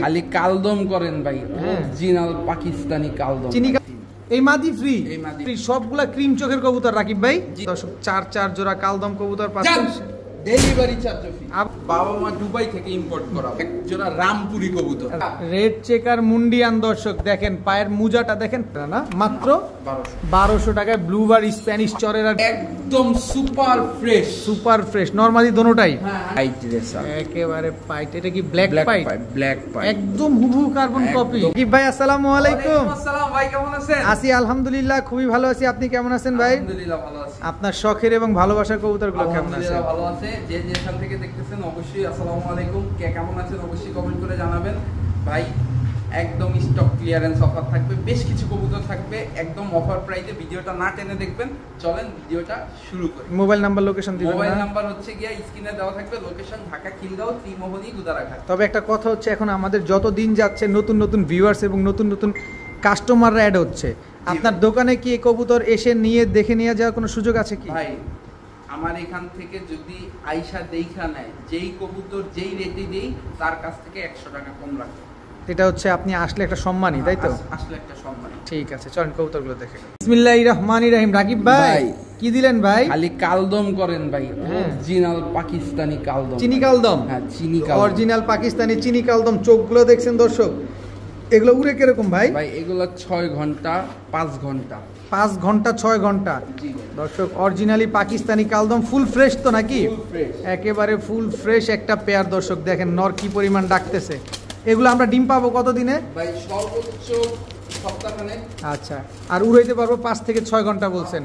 খালি কালদম করেন ভাই, অরিজিনাল পাকিস্তানি কালদম। এই মাদি ফ্রি, সবগুলা ক্রিম চোখের কবুতর রাকিব ভাই। দর্শক চার জোড়া কালদম কবুতর পাচ্ছেন, ডেলিভারি চার্জ ফ্রি। বাবা মা দুবাই থেকে ইম্পোর্ট করা এক জোড়া রামপুরি কবুতর, রেড চেকার মুন্ডিয়ান। দর্শক দেখেন পায়ের মুজাটা দেখেন না, মাত্র 1200 টাকায় ব্লুবার স্প্যানিশ চরের, একদম super fresh, super fresh normally দোনোটাই পাইট রেসার, একেবারে পাইট। এটা কি ব্ল্যাক পাইট? ব্ল্যাক পাইট, একদম হুবহু কার্বন কপি। কি ভাই আসসালামু আলাইকুম। আসসালাম ভাই, কেমন আছেন? আছি আলহামদুলিল্লাহ, খুবই ভালো আছি। আপনি কেমন আছেন ভাই? আলহামদুলিল্লাহ ভালো আছি। আপনার শখের এবং ভালোবাসার কবুতরগুলো কেমন আছে? ভালো আছে। যে যেখান থেকে দেখতেছেন অবশ্যই আসসালামু আলাইকুম, কে কেমন আছেন অবশ্যই কমেন্ট করে জানাবেন। ভাই একদম স্টক ক্লিয়ারেন্স অফার থাকবে, বেশ কিছু কবুতর থাকবে একদম অফার প্রাইসে। ভিডিওটা না টেনে দেখবেন, চলেন ভিডিওটা শুরু করি। মোবাইল নাম্বার লোকেশন দিবেন? মোবাইল নাম্বার হচ্ছে গিয়া স্ক্রিনে দেওয়া থাকবে, লোকেশন ঢাকা খিলগাঁও, ত্রিমোহনী, গুদারাঘাট। তবে একটা কথা হচ্ছে, এখন আমাদের যত দিন যাচ্ছে নতুন নতুন ভিউয়ার্স এবং নতুন নতুন কাস্টমাররা অ্যাড হচ্ছে। আপনার দোকানে কি এই কবুতর এসে নিয়ে দেখে নিয়ে যাওয়ার কোনো সুযোগ আছে কি? ভাই আমার এখান থেকে যদি আইসা দেখা নেয়, যেই কবুতর যেই রেটে দেই তার কাছ থেকে 100 টাকা কম রাখবে। এটা হচ্ছে আপনি আসলে একটা সম্মানই, তাই তো? আসলে একটা সম্মান। ঠিক আছে, চলেন কবুতরগুলো দেখে। বিসমিল্লাহির রহমানির রহিম। রাকিব ভাই কি দিলেন ভাই? খালি কালদম করেন ভাই, অরিজিনাল পাকিস্তানি কালদম, চিনি কালদম। হ্যাঁ চিনি কালদম, অরিজিনাল পাকিস্তানি চিনি কালদম। চোখগুলো দেখছেন দর্শক, এগুলো উড়ে কিরকম ভাই? ভাই এগুলো 6 ঘন্টা 5 ঘন্টা 5 ঘন্টা 6 ঘন্টা। দর্শক অরিজিনালি পাকিস্তানি কালদম, ফুল ফ্রেশ তো নাকি? একেবারে ফুল ফ্রেশ একটা পেয়ার। দর্শক দেখেন নর কি পরিমাণ ডাকতেছে। এগুলো আমরা ডিম পাবো কতদিনে ভাই? সর্বোচ্চ সপ্তাহখানেক। আচ্ছা, আর উড়াইতে পারবো 5 থেকে 6 ঘন্টা বলছেন?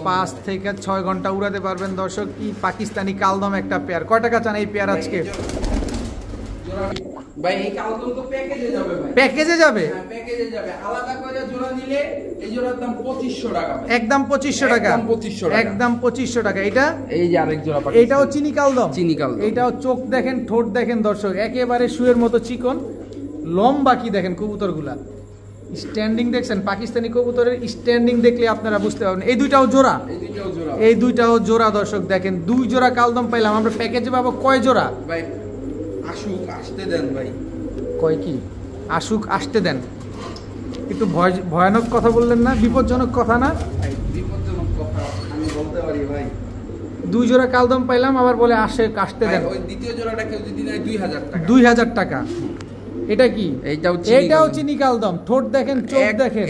5 থেকে থেকে 6 ঘন্টা উড়াতে পারবেন দর্শক। কি পাকিস্তানি কালদম একটা পেয়ার। কয় টাকা চান এই পেয়ার আজকে? ভাই এই কালদম তো প্যাকেজে যাবে ভাই। প্যাকেজে যাবে? হ্যাঁ প্যাকেজে যাবে। আলাদা করে জোড়া নিলে এই জোড়ার দাম 2500 টাকা ভাই। একদম 2500 টাকা? একদম 2500 টাকা। একদম 2500 টাকা। এটা এই যে আরেক জোড়া পাচ্ছেন, এটাও চিনি কালদম। চিনি কালদম। এটাও চোখ দেখেন, ঠোঁট দেখেন দর্শক, একেবারে শুয়ের মতো চিকন। লম্বা কি দেখেন কবুতরগুলা, স্ট্যান্ডিং দেখছেন? পাকিস্তানি কবুতরের স্ট্যান্ডিং দেখলে আপনারা বুঝতে পারবেন। এই দুইটাও জোড়া, এই দুইটাও জোড়া। দর্শক দেখেন 2 জোড়া কালদম পাইলাম আমরা। প্যাকেজে পাবো কয় জোড়া ভাই? আসুক আসতে দেন ভাই। কয় কি? আসুক আসতে দেন। একটু ভয়ানক কথা বললেন না? বিপজ্জনক কথা না? বিপজ্জনক কথা আমি বলতে পারি ভাই। 2 জোড়া কালদম পাইলাম, আবার বলে আসতে দেন। ওই দ্বিতীয় জোড়াটা কেউ যদি নেয় 2000 টাকা। 2000 টাকা। এটা কি? এইটাও চিনি কালদম। ঠোঁট দেখেন, চোখ দেখেন।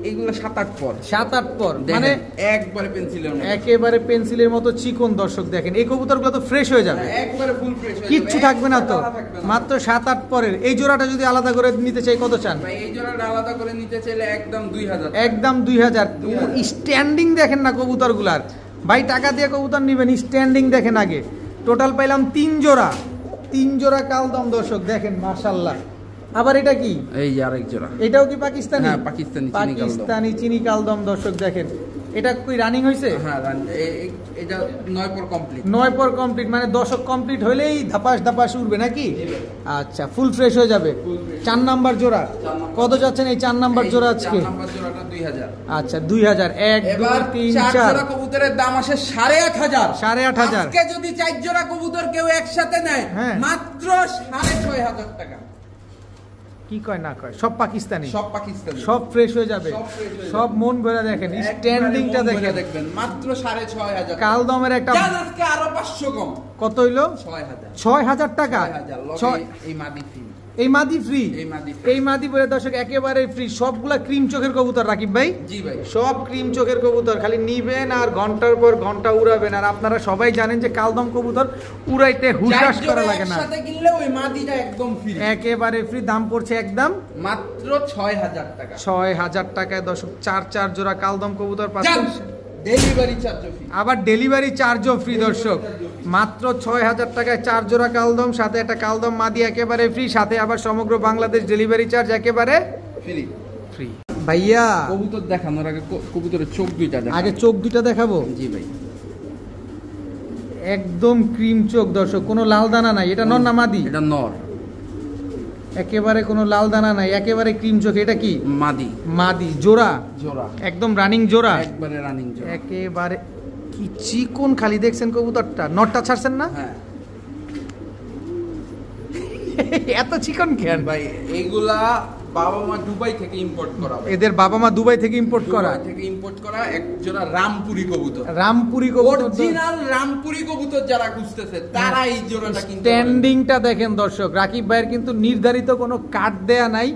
এইগুলো 7-8 পর, 7-8 পর, মানে একবারে পেন্সিলের মতো, একেবারে পেন্সিলের মতো চিকন। দর্শক দেখেন এই কবুতরগুলো তো ফ্রেশ হয়ে যাবে, একবারে ফুল ফ্রেশ হয়ে যাবে, কিচ্ছু থাকবে না তো। মাত্র 7-8 পরের এই জোড়াটা যদি আলাদা করে নিতে চাই কত চান ভাই? এই জোড়াটা আলাদা করে নিতে চাইলে একদম 2000। একদম 2000। স্ট্যান্ডিং দেখেন না কবুতরগুলার ভাই, টাকা দিয়ে কবুতর নিবেন, স্ট্যান্ডিং দেখেন আগে। টোটাল পাইলাম 3 জোড়া, 3 জোড়া কালদম। দর্শক দেখেন মাশাআল্লাহ। আবার এটা কি? এই যে আরেক জোড়া। এটাও কি পাকিস্তানি? হ্যাঁ পাকিস্তানি চিনি কালদম। দর্শক দেখেন এটা কি রানিং হইছে? হ্যাঁ এটা 9 পর কমপ্লিট। 9 পর কমপ্লিট, মানে দশক কমপ্লিট হইলেই ধাপাস উঠবে নাকি? আচ্ছা, ফুল ফ্রেশ হয়ে যাবে। 4 নাম্বার জোড়া কত যাচ্ছেন এই 4 নাম্বার জোড়া আজকে? 4 নাম্বার জোড়াটা 2000। আচ্ছা 2000। 1 2 3 4 জোড়া কবুতরের দাম আসে 8500। 8500। আজকে যদি 4 জোড়া কবুতর কেউ একসাথে নেয় মাত্র 6500 টাকা। কি কয় না কয়? সব পাকিস্তানি, সব পাকিস্তানি, সব ফ্রেশ হয়ে যাবে, সব মন ভরে দেখেন। স্ট্যান্ডিংটা দেখেন, মাত্র 6500। কালদমের একটা আজকে আরো 500 কম। কত হইলো? 6000 টাকা। এই মাদি ফ্রি, এই মাদি ফ্রি, এই মাদি বলে দর্শক একেবারে ফ্রি। সবগুলা ক্রিম চোখের কবুতর রাকিব ভাই? জি ভাই, সব ক্রিম চোখের কবুতর। খালি নিবেন আর ঘন্টার পর ঘন্টা উড়াবেন। আর আপনারা সবাই জানেন যে কালদম কবুতর উড়াইতে হুশাস করা লাগে না, একসাথে কিনলে ওই মাদিটা একদম ফ্রি, একেবারে ফ্রি। দাম পড়ছে একদম মাত্র 6000 টাকা। 6000 টাকায় দর্শক 4 জোড়া কালদম কবুতর পাচ্ছেন। ডেলিভারি চার্জও ফ্রি, আবার ডেলিভারি চার্জও ফ্রি। দর্শক মাত্র 6000 টাকায় 4 জোড়া কালদম, সাথে একটা কালদম মাদি একেবারে ফ্রি, সাথে আবার সমগ্র বাংলাদেশ ডেলিভারি চার্জ একেবারে ফ্রি। ভাইয়া কবুতর দেখানোর আগে কবুতরের চোখ দুইটা দেখাবো। আগে চোখ দুইটা দেখাবো? জি ভাই, একদম ক্রিম চোখ দর্শক, কোনো লাল দানা নাই। এটা নর না মাদি? এটা নর, একেবারে কোনো লাল দানা নাই, একেবারে ক্রিম চোখ। এটা কি? মাদি। মাদি জোড়া, জোড়া একদম রানিং জোড়া, একবারে রানিং জোড়া, একেবারে কি চিকন। খালি দেখছেন কবুতরটা, নটটা ছাড়ছেন না? হ্যাঁ এত চিকন কেন ভাই এগুলা বাবা মা দুবাই থেকে ইম্পোর্ট করা ভাই। এদের বাবা মা দুবাই থেকে ইম্পোর্ট করা, দুবাই থেকে ইম্পোর্ট করা এক জোড়া রামপুরি কবুতর। রামপুরি কবুতর, অরিজিনাল রামপুরি কবুতর যারা খুঁজতেছে তারা এই জোড়াটা কিনতে পারে। স্ট্যান্ডিংটা দেখেন দর্শক, রাকিব ভাইয়ের কিন্তু নির্ধারিত কোনো কাট দেয়া নাই,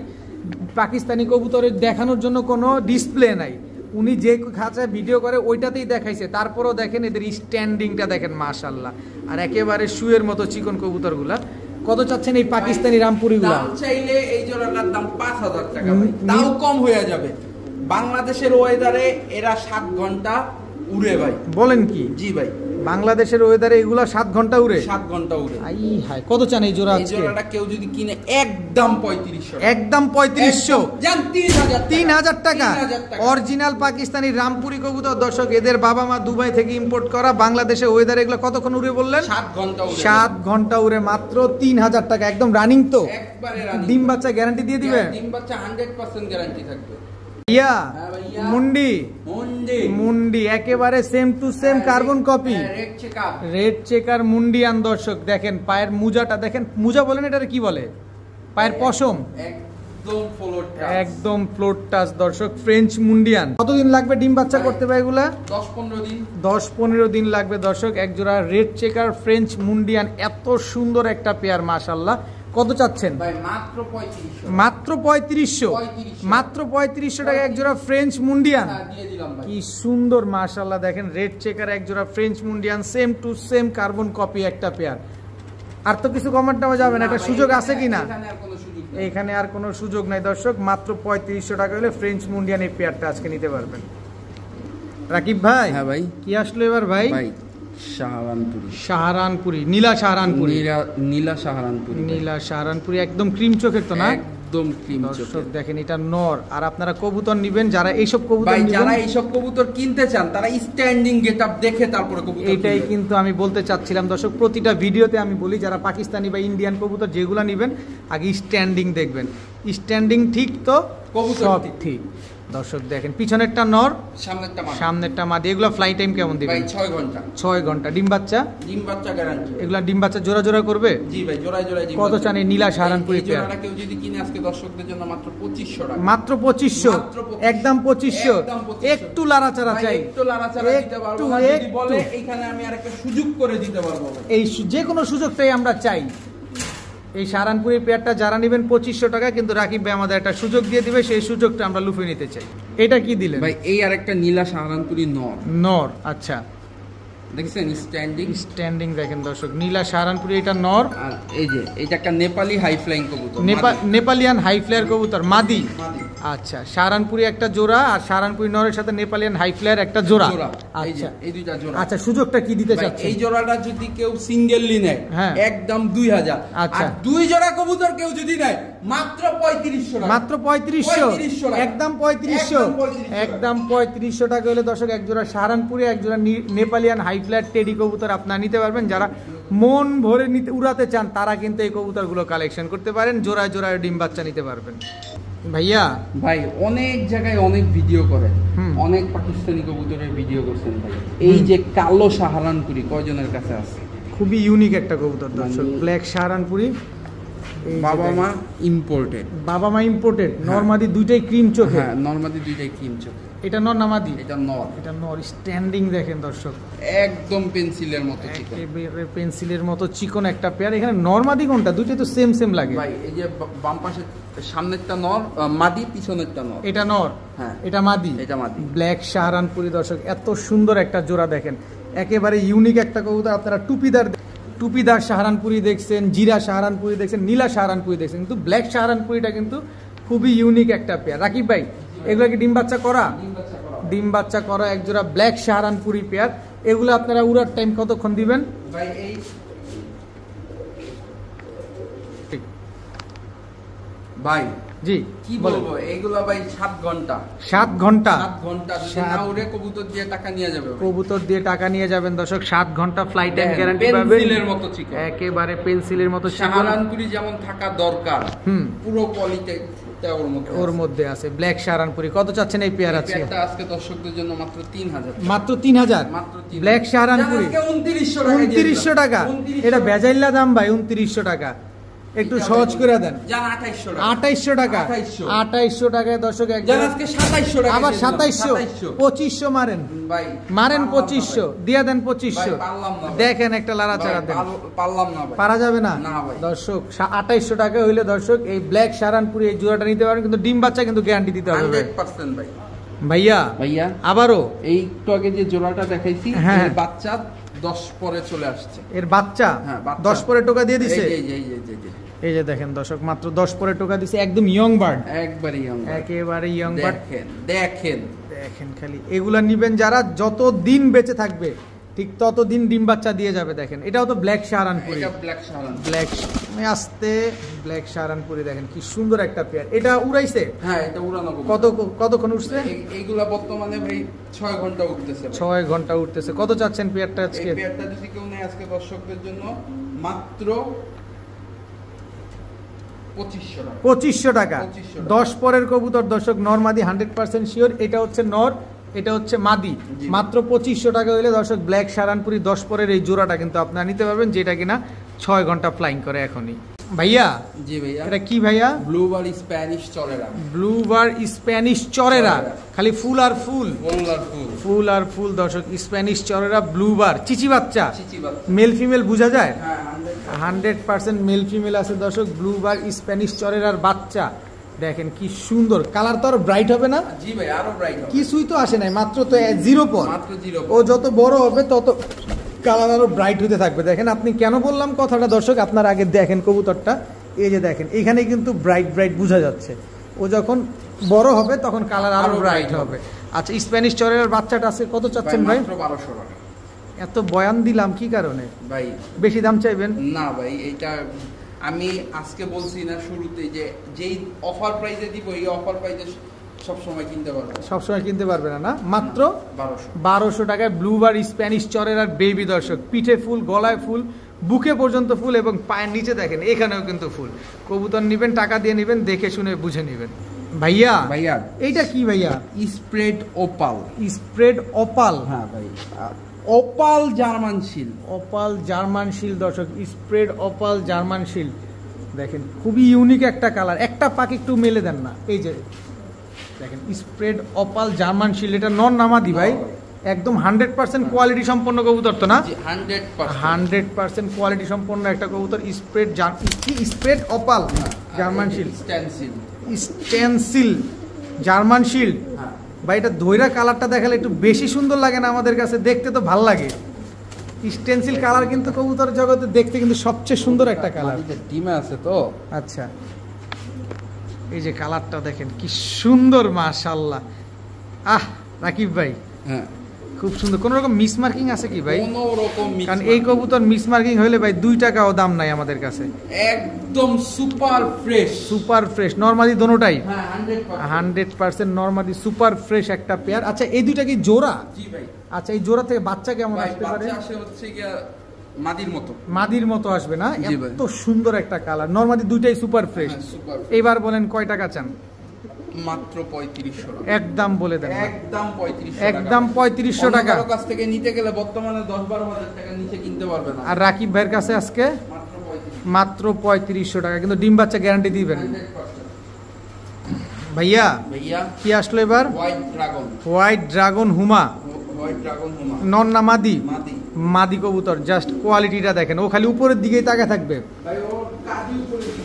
পাকিস্তানি কবুতরের দেখানোর জন্য কোনো ডিসপ্লে নাই, উনি যে খাঁচায় ভিডিও করে ওইটাতেই দেখাইছে। তারপরও দেখেন এদের স্ট্যান্ডিংটা দেখেন মাশাআল্লাহ, আর একেবারে শুয়ের মতো চিকন কবুতরগুলা। কত চাচ্ছেন এই পাকিস্তানি রামপুরিগুলা? দাম চাইলে এই জোড়াটার দাম 5000 টাকা ভাই, তাও কম হয়ে যাবে। বাংলাদেশের ওয়েদারে এরা 7 ঘন্টা উড়ে ভাই। বলেন কি? জি ভাই, বাংলাদেশের ওয়েদারে এগুলা 7 ঘন্টা উড়ে? 7 ঘন্টা উড়ে। আই হায়, কত চান এই জোড়া? এই জোড়াটা কেউ যদি কিনে একদম 3500, একদম 3500, জান 3000, 3000 টাকা। 3000 টাকা অরিজিনাল পাকিস্তানি রামপুরি কবুতর দর্শক, এদের বাবা মা দুবাই থেকে ইম্পোর্ট করা, বাংলাদেশে ওয়েদার এগুলো কতক্ষণ উড়ে বললেন? 7 ঘন্টা উড়ে। 7 ঘন্টা উড়ে মাত্র 3000 টাকা, একদম রানিং তো? একবারে রানিং। ডিম বাচ্চা গ্যারান্টি দিয়ে দিবে? ডিম বাচ্চা 100% গ্যারান্টি থাকবে। ইয়া হ্যাঁ ভাইয়া, মুন্ডি মুন্ডি মুন্ডি একেবারে same to same carbon copy, red checkup, red checker মুন্ডিয়ান দর্শক। দেখেন পায়ের মুজাটা দেখেন, মুজা বলেন এটারে কি বলে? পায়ের পশম একদম ফ্লোর টাচ, একদম ফ্লোর টাচ দর্শক, ফ্রেঞ্চ মুন্ডিয়ান। কতদিন লাগবে ডিম বাচ্চা করতে পারে এগুলা? 10-15 দিন। 10-15 দিন লাগবে দর্শক। এক জোড়া রেড চেকার ফ্রেঞ্চ মুন্ডিয়ান, এত সুন্দর একটা পেয়ার মাশাআল্লাহ। কত চাচ্ছেন? ভাই মাত্র 3500, মাত্র 3500, মাত্র 3500 টাকা এক জোড়া ফ্রেঞ্চ মুন্ডিয়ান। হ্যাঁ দিয়ে দিলাম ভাই। কি সুন্দর মাশাআল্লাহ, দেখেন রেড চেকার এক জোড়া ফ্রেঞ্চ মুন্ডিয়ান, same to same carbon copy একটা পেয়ার। আর তো কিছু কমেন্ট দেওয়া যাবে না, একটা সুযোগ আছে কিনা? এখানে আর কোনো সুযোগ নেই। এখানে আর কোনো সুযোগ নাই দর্শক, মাত্র 3500 টাকা হলে ফ্রেঞ্চ মুন্ডিয়ান এই পেয়ারটা আজকে নিতে পারবেন। রাকিব ভাই, হ্যাঁ ভাই, কি আসলো এবার ভাই? ভাই শাহরানপুরি, সাহারানপুরি, নীলা সাহারানপুরি, নীলা শাহরানপুরি, নীলা সাহারানপুরি, একদম ক্রিম চোখের তো না? একদম ক্রিম দর্শক চোখের। দেখেন এটা নর। আর আপনারা কবুতর নিবেন, যারা এইসব কবুতর ভাই যারা নিবেন, এইসব কবুতর কিনতে চান তারা স্ট্যান্ডিং গেটআপ দেখে তারপরে কবুতর এইটাই কিনবেন। কিন্তু আমি বলতে চাচ্ছিলাম দর্শক, প্রতিটা ভিডিওতে আমি বলি যারা পাকিস্তানি বা ইন্ডিয়ান কবুতর যেগুলো নিবেন আগে স্ট্যান্ডিং দেখবেন, স্ট্যান্ডিং ঠিক তো কবুতর সব ঠিক। ঠিক। দর্শক দেখেন পিছনেরটা নর, সামনেরটা মাছ। সামনেরটা মাদি। এগুলো ফ্লাই টাইম কেমন ভাই দিবেন? 6 ঘন্টা। 6 ঘন্টা। ডিম বাচ্চা? ডিম বাচ্চা গ্যারান্টি। এগুলা ডিম বাচ্চা জোড়া জোড়া করবে? জি ভাই, জোড়ায় জোড়ায় ডিম কত বাচ্চা। চান এই নীলা সাহারানপুরি এই জোড়াটা কেউ যদি কিনে আজকে দর্শকদের জন্য মাত্র 2500 টাকা। মাত্র 2500, মাত্র 2500, একদম 2500। একদম 2500 একটু লাড়াচাড়া ভাই, চাই, একটু লাড়াচাড়া দিতে পারবো না, যদি বলে এইখানে আমি আরেকটা সুযোগ করে দিতে পারবো ভাই। এই যে কোনো সুযোগটাই আমরা চাই। এই সাহারানপুরি পেয়ারটা যারা নেবেন 2500 টাকা, কিন্তু রাকিব ভাই আমাদের একটা সুযোগ দিয়ে দিবে, সেই সুযোগটা আমরা লুফে নিতে চাই। এটা কি দিলেন ভাই? এই আরেকটা নীলা শাহরানপুরি নর, নর। আচ্ছা, দেখছেন স্ট্যান্ডিং? স্ট্যান্ডিং দেখেন দর্শক, নীলা সাহারানপুরি, এটা নর। আর এই যে এটা একটা নেপালি হাই ফ্লাইং কবুতর, নেপালিয়ান হাই ফ্লায়ার কবুতর, মাদি। মাদি। আচ্ছা, সাহারানপুরি একটা জোড়া, আর সাহারানপুরি নরের সাথে নেপালিয়ান হাই ফ্লায়ার একটা জোড়া। জোড়া, এই যে আচ্ছা এই দুইটা জোড়া। আচ্ছা, সুযোগটা কি দিতে ভাই, চাচ্ছেন? এই জোড়াটা যদি কেউ সিঙ্গেললি নেয় হ্যাঁ। একদম 2000। আচ্ছা। আর দুই জোড়া কবুতর কেউ যদি নেয় মাত্র 3500 টাকা। মাত্র 3500, 3500 টাকা। একদম 3500, একদম 3500 একদম 3500 টাকা হলে দর্শক এক জোড়া সাহারানপুরি, এক জোড়া নেপালিয়ান হাই ফ্লায়ার টেডি কবুতর আপনারা নিতে পারবেন। যারা মন ভরে নিতে উড়াতে চান তারা কিন্তু এই কবুতরগুলো কালেকশন করতে পারেন, জোড়ায় জোড়ায় ডিম বাচ্চা নিতে পারবেন। ভাইয়া ভাই অনেক জায়গায় অনেক ভিডিও করে, হুম। অনেক পাকিস্তানি কবুতরের ভিডিও করছেন ভাই। এই যে কালো সাহারানপুরি কয়জনের কাছে আছে? খুবই ইউনিক একটা কবুতর দর্শক, মানে- ব্ল্যাক সাহারানপুরি। এই যে বাবা দেখেন, মা ইম্পোর্টেড, বাবা মা ইম্পোর্টেড, নরমাদি দুইটাই ক্রিম চোখে। হ্যাঁ নরমালি দুইটাই ক্রিম চোখে। এটা নর নামাদি? এটা নর, এটা নর। স্ট্যান্ডিং দেখেন দর্শক, একদম পেন্সিলের মতো চিকন। একেবারে পেন্সিলের মতো চিকন একটা পেয়ার। এখানে নরমাদি কোনটা? দুইটাই তো সেম সেম লাগে ভাই এই যে বাম পাশে সামনেরটা নর মাদি, পিছনেরটা নর। এটা নর, হ্যাঁ এটা মাদি। এটা মাদি। ব্ল্যাক সাহারানপুরি দর্শক, এত সুন্দর একটা জোড়া দেখেন, একেবারে ইউনিক একটা কবুতর। আপনারা টুপিদার সাহারানপুরি দেখছেন, জিরা সাহারানপুরি দেখছেন, নীলা সাহারানপুরি দেখছেন, কিন্তু ব্ল্যাক সাহারানপুরিটা কিন্তু খুবই ইউনিক একটা পেয়ার। রাকিব ভাই, এগুলো কি ডিম বাচ্চা করা? ডিম বাচ্চা করা এক জোড়া ব্ল্যাক সাহারানপুরি পেয়ার। এগুলো আপনারা উড়ার টাইম কতক্ষণ দিবেন? ভাই এই ভাই জি কি বলবো, এগুলা ভাই 7 ঘন্টা। 7 ঘন্টা 7 ঘন্টা যদি না উড়ে কবুতর দিয়ে টাকা নিয়ে যাবে ভাই। কবুতর দিয়ে টাকা নিয়ে যাবেন দর্শক। 7 ঘন্টা ফ্লাইট টাইম গ্যারান্টি পাবেন, পেন্সিলের মতো চিকন, একেবারে পেন্সিলের মতো চিকন। সাহারানপুরি যেমন থাকা দরকার পুরো কোয়ালিটি ওর মধ্যে আছে। ব্ল্যাক সাহারানপুরি কত চাচ্ছেন এই পেয়ার? আছে এটা আজকে দর্শকদের জন্য মাত্র 3000, মাত্র 3000। মাত্র 3000। ব্ল্যাক সাহারানপুরি 2900 টাকা, 2900 টাকা। এটা বেজাইল্লা দাম ভাই, 2900 টাকা। একটু সহজ করে দেন। জান 2800 2800 টাকা। টাকা। 2800 টাকায় দর্শক জান আজকে 2700 টাকা। আবার 2700 2500 মারেন ভাই, মারেন 2500 দিয়া দেন 2500। ভাই, পারলাম না ভাই। দেখেন একটা লাড়াচাড়া দেন, পারলাম না ভাই। পারা যাবে না না ভাই। দর্শক 2800 টাকা হইলে দর্শক এই ব্ল্যাক সারানপুরি এই জোড়াটা নিতে পারেন, কিন্তু ডিম বাচ্চা কিন্তু গ্যারান্টি দিতে হবে ভাই। 100% ভাই। ভাইয়া ভাইয়া আবারও এই একটু আগে যে জোড়াটা দেখাইছি, হ্যাঁ। এর বাচ্চা 10 পরে চলে আসছে। এর বাচ্চা হ্যাঁ, বাচ্চা। 10 পরে টোকা দিয়ে দিছে। এই এই যে দেখেন দর্শক মাত্র 10 পরে টোকা দিছে, একদম ইয়ং বার্ড, একবারই আমরা একেবারে ইয়ং বার্ড। দেখেন দেখেন খালি এগুলা নিবেন যারা যত দিন বেঁচে থাকবে ঠিক তত দিন ডিম বাচ্চা দিয়ে যাবে। দেখেন এটাও তো ব্ল্যাক সাহারানপুরি, এটা ব্ল্যাক শাহারান। ব্ল্যাক আস্তে ব্ল্যাক সাহারানপুরি দেখেন কি সুন্দর একটা পেয়ার। এটা উড়াইছে হ্যাঁ, এটা উড়ানো কতক্ষণ উঠছে? এইগুলা বর্তমানে ভাই 6 ঘন্টা উঠতেছে ভাই। 6 ঘন্টা উঠতেছে। কত চাচ্ছেন পেয়ারটা আজকে? এই পেয়ারটা যদি কেউ নেয় আজকে দর্শকদের জন্য মাত্র 2500 টাকা। 2500 টাকা। 2500 টাকা। 10 পরের কবুতর দর্শক নর মাদি 100% শিওর। এটা হচ্ছে নর, এটা হচ্ছে মাদি। জি। মাত্র 2500 টাকা হইলে দর্শক ব্ল্যাক সারানপুরি 10 পরের এই জোড়াটা কিন্তু আপনারা নিতে পারবেন, যেটা কিনা 6 ঘন্টা ফ্লাইং করে এখনই। ভাইয়া জি ভাইয়া, এটা কি ভাইয়া? ব্লুবার স্প্যানিশ চলেরা। ব্লুবার স্প্যানিশ চরেরা, খালি ফুল আর ফুল, ফুল আর ফুল দর্শক। স্প্যানিশ চরেরা ব্লুবার চিচি বাচ্চা, মেল ফিমেল বোঝা যায়? হ্যাঁ, 100% মেল ফিমেল আছে দর্শক। ব্লুবার স্প্যানিশ চরেরার বাচ্চা দেখেন কি সুন্দর। কালার তো আর ব্রাইট হবে না? জি ভাই, আরো ব্রাইট হবে। কিছুই তো আসে নাই, মাত্র তো 0 পর। মাত্র 0 ও যত বড় হবে তত কালার আরো ব্রাইট হতে থাকবে। দেখেন আপনি কেন বললাম কথাটা দর্শক, আপনার আগে দেখেন কবুতরটা, এই যে দেখেন এখানে কিন্তু ব্রাইট ব্রাইট বোঝা যাচ্ছে। ও যখন বড় হবে তখন কালার আরো ব্রাইট হবে। আচ্ছা, স্প্যানিশ চরের বাচ্চাটা আছে, কত চাচ্ছেন ভাই? মাত্র 1200 টাকা। এত বয়ান দিলাম কি কারণে ভাই বেশি দাম চাইবেন? না ভাই, এটা আমি আজকে বলছি না শুরুতে যে যেই অফার প্রাইসে দিব এই অফার প্রাইসে সব সময় কিনতে পারবে, সবসময় কিনতে পারবে না। না, মাত্র 1200 টাকায় ব্লুবার স্প্যানিশ চরের আর বেবি দর্শক। পিঠে ফুল, গলায় ফুল, বুকে পর্যন্ত ফুল এবং পায়ের নিচে দেখেন এখানেও কিন্তু ফুল। কবুতর নিবেন, টাকা দিয়ে নিবেন, দেখে শুনে বুঝে নিবেন। ভাইয়া এইটা কি ভাইয়া? Spread opal. Spread opal? হ্যাঁ ভাই, ওপাল জার্মান শিল। অপাল জার্মান শিল দর্শক, স্প্রেড অপাল জার্মান শিল দেখেন খুবই ইউনিক একটা কালার। একটা পাক একটু মেলে দেন না, এই যে দেখেন স্প্রেড অপাল জার্মান শিল। এটা নন নামাদি ভাই, একদম 100% কোয়ালিটি সম্পন্ন কবুতর তো না? 100% কোয়ালিটি সম্পন্ন একটা কবুতর। স্প্রেড অপাল জার্মান শিল, স্টেনসিল জার্মান শিল্ড ভাই। এটা ধৈরা কালারটা দেখালে একটু বেশি সুন্দর লাগে না আমাদের কাছে? দেখতে তো ভাল লাগে। স্টেনসিল কালার কিন্তু কবুতর জগতে দেখতে কিন্তু সবচেয়ে সুন্দর একটা কালার। ডিমে আছে তো। আচ্ছা, এই যে কালারটা দেখেন কি সুন্দর, মাশাআল্লাহ। রাকিব ভাই, হ্যাঁ খুব সুন্দর। কোন রকম মিস মার্কিং আছে কি ভাই? কোনো রকম মিস, কারণ এই কবুতর মিস মার্কিং হইলে ভাই 2 টাকাও দাম নাই আমাদের কাছে। একদম super fresh, super fresh normally দোনোটাই। হ্যাঁ 100% নরমালি সুপার ফ্রেশ একটা পেয়ার। আচ্ছা, এই দুইটা কি জোড়া? জি ভাই। আচ্ছা, এই জোড়া থেকে বাচ্চা কেমন আসতে পারে? বাচ্চা আসে হচ্ছে কি মাদির মতো। মাদির মতো আসবে না? এত সুন্দর একটা কালার। নরমালি দুইটাই সুপার ফ্রেশ। এইবার বলেন কয় টাকা চান? মাত্র 3500 টাকা। একদম বলে দেন। একদম 3500 টাকা। একদম 3500 টাকা। কারো কাছ থেকে নিতে গেলে বর্তমানে 10-12 হাজার টাকা নিচে কিনতে পারবে না। আর রাকিব ভাইয়ের কাছে আজকে মাত্র 3500 টাকা, কিন্তু ডিম বাচ্চা গ্যারান্টি দিবেন। ভাইয়া কি আসলো এবার? হোয়াইট ড্রাগন হুমা। নন না মাদি? মাদি কবুতর। জাস্ট কোয়ালিটিটা দেখেন, ও খালি উপরের দিকেই তাকায় থাকবে।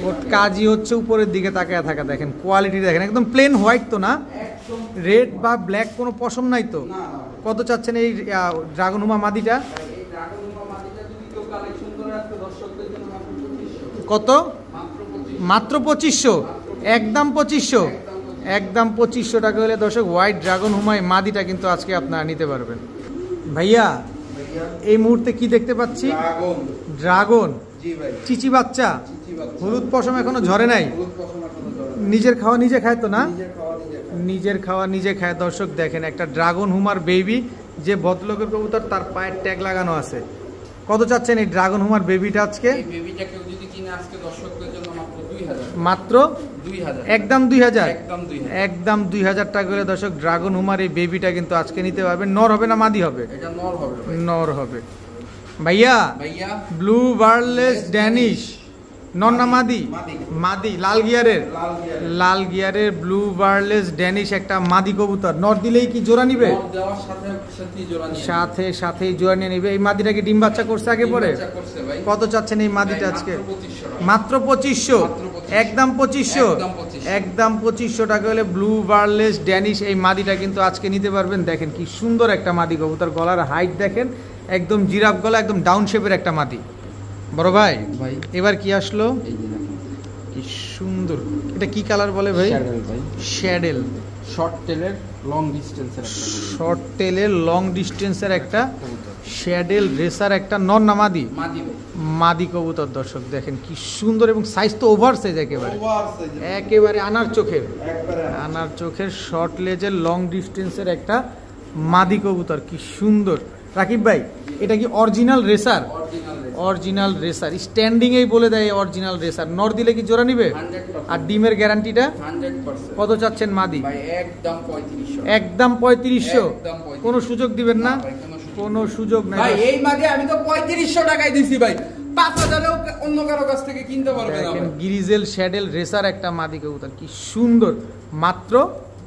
ওর কাজই হচ্ছে উপরের দিকে তাকায় থাকা। দেখেন কোয়ালিটি দেখেন, একদম প্লেন হোয়াইট তো না? রেড বা ব্ল্যাক কোনো পশম নাই তো? কত চাচ্ছেন এই ড্রাগন হুমা মাদিটা? কত? মাত্র 2500। একদম 2500। একদম 2500 টাকা হলে দর্শক হোয়াইট ড্রাগন হুমাই মাদিটা কিন্তু আজকে আপনারা নিতে পারবেন। ভাইয়া এই মুহূর্তে কি দেখতে পাচ্ছি? ড্রাগন চিচি বাচ্চা, হলুদ পশম এখনো ঝরে নাই। নিজের খাওয়া নিজে খায় তো না? নিজের খাওয়া নিজে খায় দর্শক। দেখেন একটা ড্রাগন হুমার বেবি, যে ভদ্রলোকের কবুতর তার পায়ের ট্যাগ লাগানো আছে। কত চাচ্ছেন এই ড্রাগন হুমার বেবিটা আজকে? মাত্র 2000। একদম 2000। একদম 2000 টাকা করে দর্শক ড্রাগন হুমার এই বেবিটা কিন্তু আজকে নিতে পারবেন। নর হবে না মাদি হবে? নর হবে। ভাইয়া ব্লু বার্লেস ড্যানিশ, নর না মাদি? মাদি। মাদি, লাল গিয়ারের। লাল গিয়ার। লাল গিয়ারের ব্লু বার্লেস ড্যানিশ একটা মাদি কবুতর। নর দিলেই কি জোড়া নিবে? নর দেওয়ার সাথে সাথেই জোড়া নিয়ে সাথেই জোড়া নিয়ে নিবে। এই মাদিটা কি ডিম বাচ্চা করছে আগে ডিম পরে? বাচ্চা করছে ভাই। কত চাচ্ছেন এই মাদিটা ভাই, আজকে? মাত্র 2500 টাকা। মাত্র 2500। মাত্র 2500 একদম 2500। একদম 2500 একদম 2500 টাকা হলে ব্লু বার্লেস ড্যানিশ এই মাদিটা কিন্তু আজকে নিতে পারবেন। দেখেন কি সুন্দর একটা মাদি কবুতর, গলার হাইট দেখেন একদম জিরাফ গলা, একদম ডাউন শেপের একটা মাদি। বড় ভাই ভাই এবার কি আসলো? এই যে দেখেন কি সুন্দর, এটা কি কালার বলে ভাই? শ্যাডেল ভাই। শ্যাডেল, শর্ট টেলের লং ডিস্টেন্সের একটা কবুতর। শর্ট টেলের লং ডিস্টেন্সের একটা শ্যাডেল রেসার একটা নর না মাদি? মাদি ভাই। মাদি কবুতর। দর্শক দেখেন কি সুন্দর এবং সাইজ তো ওভার সাইজ একেবারে, ওভার সাইজের। একেবারে আনার চোখের, একবারে আনার চোখের শর্ট লেজের লং ডিস্টেন্সের একটা মাদি কবুতর। কি সুন্দর। রাকিব ভাই এটা কি original racer? Original original racer, standing এই বলে দেয় অরিজিনাল রেসার। নর দিলে কি জোড়া নিবে? 100%। আর ডিমের গ্যারান্টিটা 100%। কত চাচ্ছেন মাদি? ভাই একদম 3500। একদম 3500। একদম 3500। কোনো সুযোগ দিবেন না? ভাই, কোনো সুযোগ কোনো সুযোগ নাই। ভাই এই মাঝে আমি তো 3500 টাকায় দিছি ভাই। 5000এও অন্য কারো কাছ থেকে কিনতে পারবে না দেখেন ভাই। গ্রিজেল শ্যাডেল রেসার একটা মাদি কবুতর, কি সুন্দর। মাত্র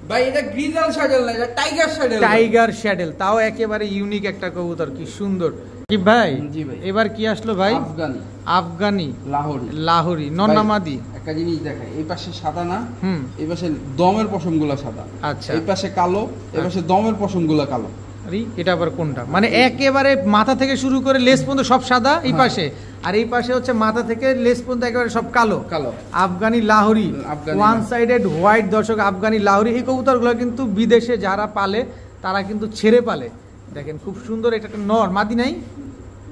ভাই এটা গ্রিজেল শ্যাডেল না, এটা টাইগার শ্যাডেল। টাইগার শ্যাডেল, তাও একেবারে ইউনিক একটা কবুতর। কি সুন্দর। কি ভাই জি ভাই। এবার কি আসলো ভাই? আফগানি আফগানি লাহোরি। লাহোরি নর না ভাই, মাদি? একটা জিনিস দেখাই, এই পাশে সাদা না, হুম, এই পাশে দমের পশমগুলো সাদা। আচ্ছা। এই পাশে কালো, এই পাশে দমের পশমগুলো কালো। আরে এটা আবার কোনটা? মানে একেবারে মাথা থেকে শুরু করে লেস পর্যন্ত সব সাদা এই হ্যাঁ। পাশে, আর এই পাশে হচ্ছে মাথা থেকে লেস পর্যন্ত একেবারে সব কালো। কালো। Afghani Lahori, Afghani one sided white. দর্শক আফগানি লাহোরি এই কবুতরগুলো কিন্তু বিদেশে যারা পালে তারা কিন্তু ছেড়ে পালে। দেখেন খুব সুন্দর। এটা একটা নর, মাদি নাই?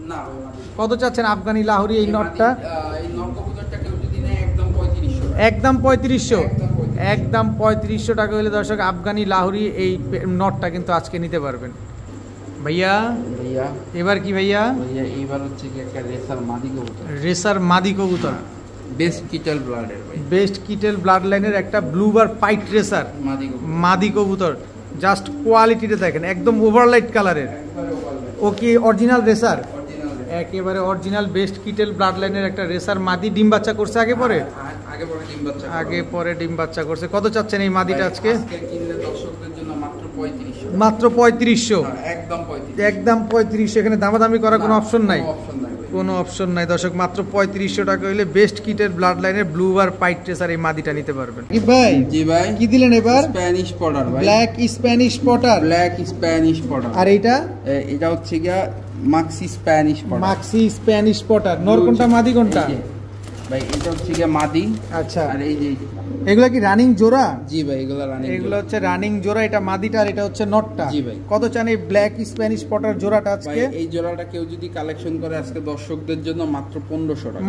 না ভাই, মাদি। কত চাচ্ছেন আফগানি লাহোরি এই নরটা? এই নর কবুতরটা কেউ যদি নেয় একদম 3500 টাকা। একদম 3500। একদম 3500। একদম 3500 টাকা হলে দর্শক আফগানি লাহোরি এই নটটা কিন্তু আজকে নিতে পারবেন। ভাইয়া ভাইয়া এবার কি ভাইয়া? ভাইয়া এইবার হচ্ছে কি একটা রেসার মাদি কবুতর। রেসার মাদি কবুতর, বেস্ট কিটেল ব্লাডের ভাই। বেস্ট কিটেল ব্লাড লাইনের একটা ব্লুবার পাইট রেসার মাদি কবুতর। মাদি কবুতর। জাস্ট কোয়ালিটিটা দেখেন, একদম ওভারলাইট কালারের। একবারে ওভারলাইট। ও কি অরিজিনাল রেসার? অরিজিনাল। একেবারে অরিজিনাল বেস্ট কিটেল ব্লাড লাইনের একটা রেসার মাদি। ডিম বাচ্চা করছে আগে পরে? আগে পরে ডিম বাচ্চা করে। আগে পরে ডিম বাচ্চা করছে। কত চাচ্ছেন এই মাদিটা আজকে? আজকে কিনলে দর্শকদের জন্য মাত্র 3500। মাত্র 3500। একদম 3500। একদম 3500। এখানে দামাদামি করার কোনো অপশন নাই? কোনো অপশন নাই ভাই। কোনো অপশন নাই দর্শক। মাত্র 3500 টাকা হইলে বেস্ট কিটের ব্লাড লাইনের ব্লু আর পাইট ট্রেসার এই মাদিটা নিতে পারবেন। কি ভাই জি ভাই। কি দিলেন এবার? স্প্যানিশ পটার ভাই। Black Spanish pouter. Black Spanish pouter. আর এইটা এটা হচ্ছে গিয়া maxi Spanish pouter. Maxi Spanish pouter. নর কোনটা মাদি কোনটা? এই যে, ভাই এটা হচ্ছে গিয়া মাদি। আচ্ছা, আর এই যে এগুলা কি রানিং জোড়া? জি ভাই এগুলা রানিং। এগুলো হচ্ছে রানিং জোড়া। এটা মাদিটা আর এটা হচ্ছে নটটা। জি ভাই। কত চান এই ব্ল্যাক স্প্যানিশ পটার জোড়াটা ভাই আজকে? এই জোড়াটা কেউ যদি কালেকশন করে আজকে দর্শকদের জন্য মাত্র 1500 টাকা।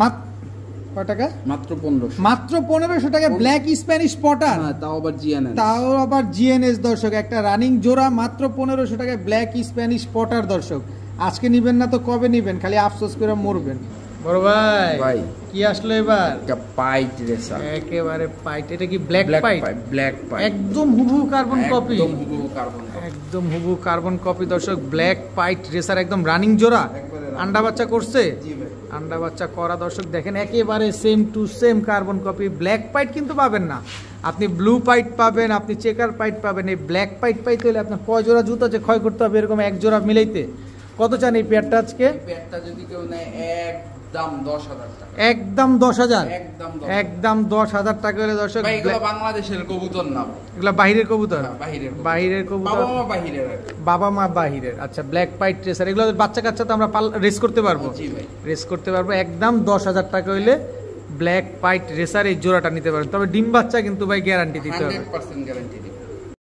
কয় টাকা? মাত্র 1500। মাত্র 1500 টাকা ব্ল্যাক স্প্যানিশ পটার। হ্যাঁ, তাও আবার জিএনএন। তাও আবার জিএনএস দর্শক। একটা রানিং জোড়া মাত্র 1500 টাকায় ব্ল্যাক স্প্যানিশ পটার দর্শক। আজকে নিবেন না তো কবে নিবেন? খালি আফসোস করে মরবেন। বড় ভাই ভাই কি আসলো এবার? একটা পাইট রেসার। একেবারে পাইট। এটা কি ব্ল্যাক পাইট? Black pint. একদম হুবহু কার্বন কপি। একদম হুবহু কার্বন কপি। একদম হুবহু কার্বন কপি দর্শক। ব্ল্যাক পাইট রেসার একদম রানিং জোড়া। একবারে আন্ডা বাচ্চা করছে? জি ভাই। আন্ডা বাচ্চা করা দর্শক দেখেন একেবারে same to same carbon copy. Black পাইট কিন্তু পাবেন না আপনি, ব্লু পাইট পাবেন, আপনি চেকার পাইট পাবেন। এই ব্ল্যাক পাইট পাইতে হলে আপনার কয় জোড়া জুতা যে ক্ষয় করতে হবে এরকম এক জোড়া মিলাইতে। কত চান এই পেয়ারটা আজকে? এই পেয়ারটা যদি কেউ নেয় একদম 10,000 টাকা। একদম 10,000। একদম একদম 10,000 টাকা হলে দর্শক। ভাই এগুলো বাংলাদেশের কবুতর না, এগুলা বাহিরের কবুতর? হ্যাঁ, বাহিরের কবুতর। বাহিরের কবুতর। বাবা মা বাহিরের আর কি। বাবা মা বাহিরের। আচ্ছা, ব্ল্যাক পাইট ট্রেসার এগুলো বাচ্চা কাচ্চা তো আমরা রেস করতে পারবো? জি ভাই। রেস করতে পারবো। একদম 10,000 টাকা হইলে ব্ল্যাক পাইট রেসার এই জোড়াটা নিতে পারবেন। তবে ডিম বাচ্চা কিন্তু ভাই গ্যারান্টি দিতে হবে। 100% গ্যারান্টি দিব।